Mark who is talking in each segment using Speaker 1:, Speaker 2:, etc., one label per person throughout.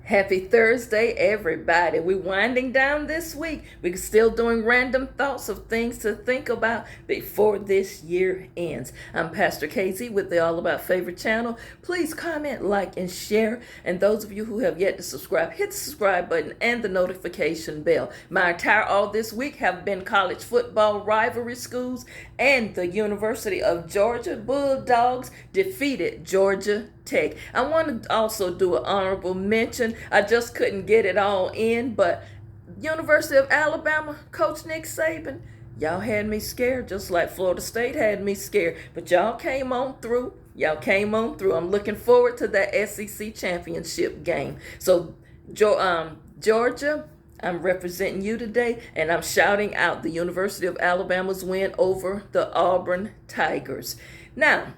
Speaker 1: Happy Thursday, everybody. We're winding down this week. We're still doing random thoughts of things to think about before this year ends. I'm Pastor Casey with the All About Favorite channel. Please comment, like, and share. And those of you who have yet to subscribe, hit the subscribe button and the notification bell. My entire all this week have been college football rivalry schools, and the University of Georgia Bulldogs defeated Georgia Tech. I want to also do an honorable mention. I just couldn't get it all in, but University of Alabama, Coach Nick Saban, y'all had me scared just like Florida State had me scared. But y'all came on through. Y'all came on through. I'm looking forward to that SEC championship game. So, Georgia, I'm representing you today, and I'm shouting out the University of Alabama's win over the Auburn Tigers. Now,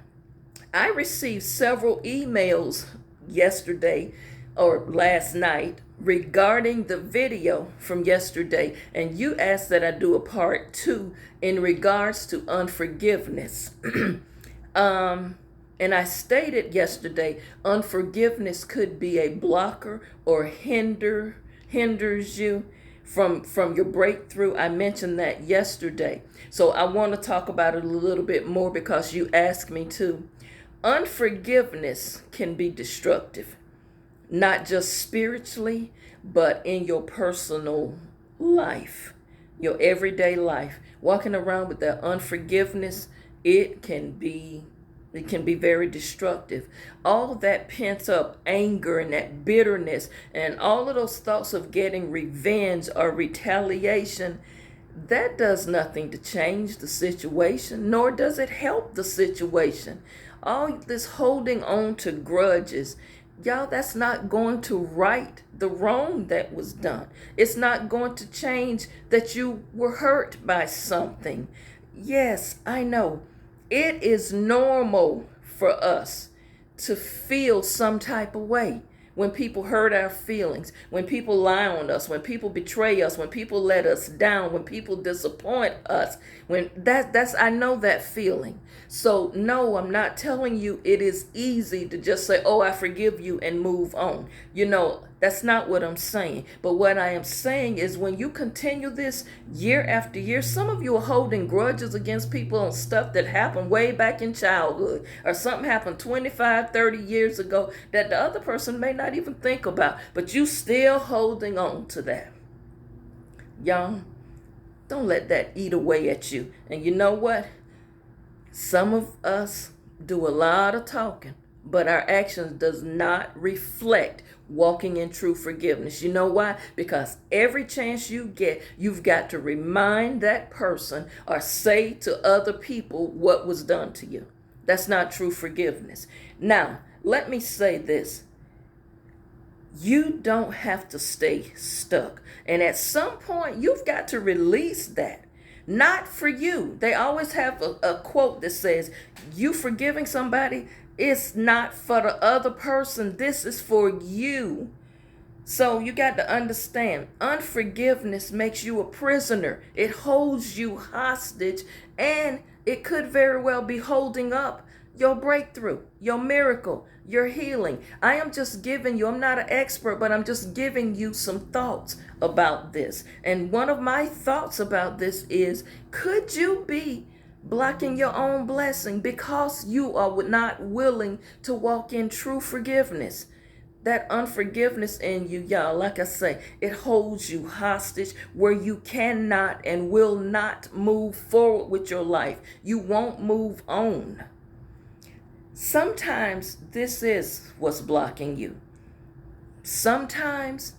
Speaker 1: I received several emails yesterday or last night regarding the video from yesterday, and you asked that I do a part 2 in regards to unforgiveness. And I stated yesterday, unforgiveness could be a blocker or hinders you from your breakthrough. I mentioned that yesterday. So I want to talk about it a little bit more because you asked me to. Unforgiveness can be destructive, not just spiritually, but in your personal life, your everyday life. Walking around with that unforgiveness, it can be very destructive. All that pent up anger and that bitterness and all of those thoughts of getting revenge or retaliation, that does nothing to change the situation, nor does it help the situation. All this holding on to grudges, y'all, that's not going to right the wrong that was done. It's not going to change that you were hurt by something. Yes, I know. It is normal for us to feel some type of way when people hurt our feelings, when people lie on us, when people betray us, when people let us down, when people disappoint us. When that's I know that feeling. So no, I'm not telling you it is easy to just say, "Oh, I forgive you," and move on. That's not what I'm saying. But what I am saying is when you continue this year after year, some of you are holding grudges against people on stuff that happened way back in childhood, or something happened 25, 30 years ago that the other person may not even think about, but you still holding on to that. Y'all, don't let that eat away at you. And you know what? Some of us do a lot of talking, but our actions does not reflect walking in true forgiveness. You know why? Because every chance you get, you've got to remind that person or say to other people what was done to you. That's not true forgiveness. Now, let me say this. You don't have to stay stuck. And at some point, you've got to release that. Not for you. They always have a quote that says, you forgiving somebody, it's not for the other person. This is for you. So you got to understand, unforgiveness makes you a prisoner. It holds you hostage, and it could very well be holding up your breakthrough, your miracle, your healing. I am just giving you, I'm not an expert, but I'm just giving you some thoughts about this. And one of my thoughts about this is, could you be blocking your own blessing because you are not willing to walk in true forgiveness? That unforgiveness in you, y'all, like I say, it holds you hostage where you cannot and will not move forward with your life. You won't move on. Sometimes this is what's blocking you. Sometimes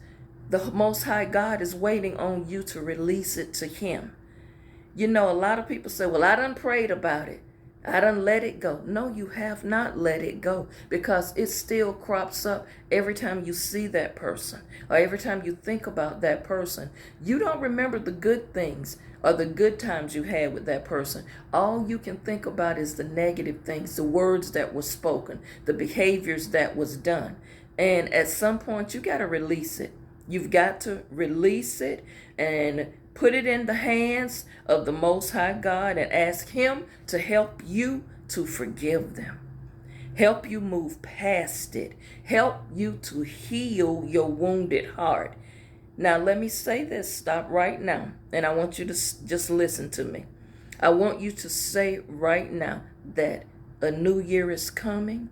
Speaker 1: the Most High God is waiting on you to release it to Him. A lot of people say, well, I done prayed about it. I done let it go. No, you have not let it go, because it still crops up every time you see that person or every time you think about that person. You don't remember the good things or the good times you had with that person. All you can think about is the negative things, the words that were spoken, the behaviors that was done. And at some point, you got to release it. You've got to release it and put it in the hands of the Most High God and ask Him to help you to forgive them. help you move past it, help you to heal your wounded heart. Now, let me say this. Stop right now. And I want you to just listen to me. I want you to say right now that a new year is coming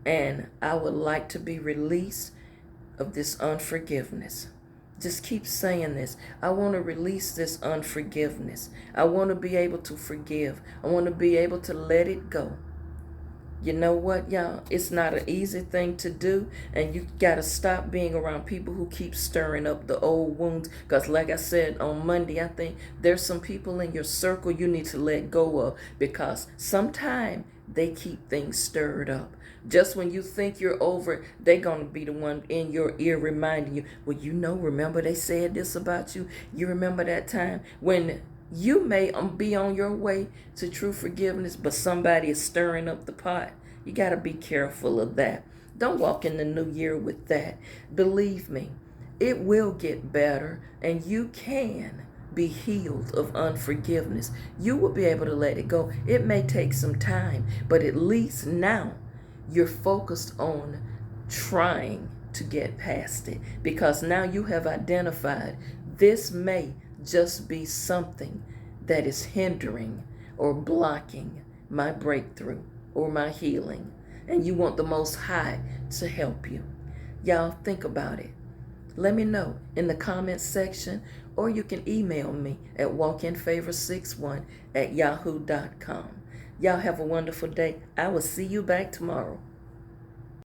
Speaker 1: and I would like to be released of this unforgiveness. Just keep saying this. I want to release this unforgiveness. I want to be able to forgive. I want to be able to let it go. You know what, y'all? It's not an easy thing to do, and you got to stop being around people who keep stirring up the old wounds. Because like I said on Monday, I think there's some people in your circle you need to let go of, because sometimes they keep things stirred up. Just when you think you're over, they're going to be the one in your ear reminding you, well, remember they said this about you? You remember that time when you may be on your way to true forgiveness, but somebody is stirring up the pot? You got to be careful of that. Don't walk in the new year with that. Believe me, it will get better, and you can be healed of unforgiveness. You will be able to let it go. It may take some time, but at least now you're focused on trying to get past it, because now you have identified this may just be something that is hindering or blocking my breakthrough or my healing, and you want the Most High to help you. Y'all, think about it. Let me know in the comments section, or you can email me at walkinfavor61@yahoo.com. Y'all have a wonderful day. I will see you back tomorrow.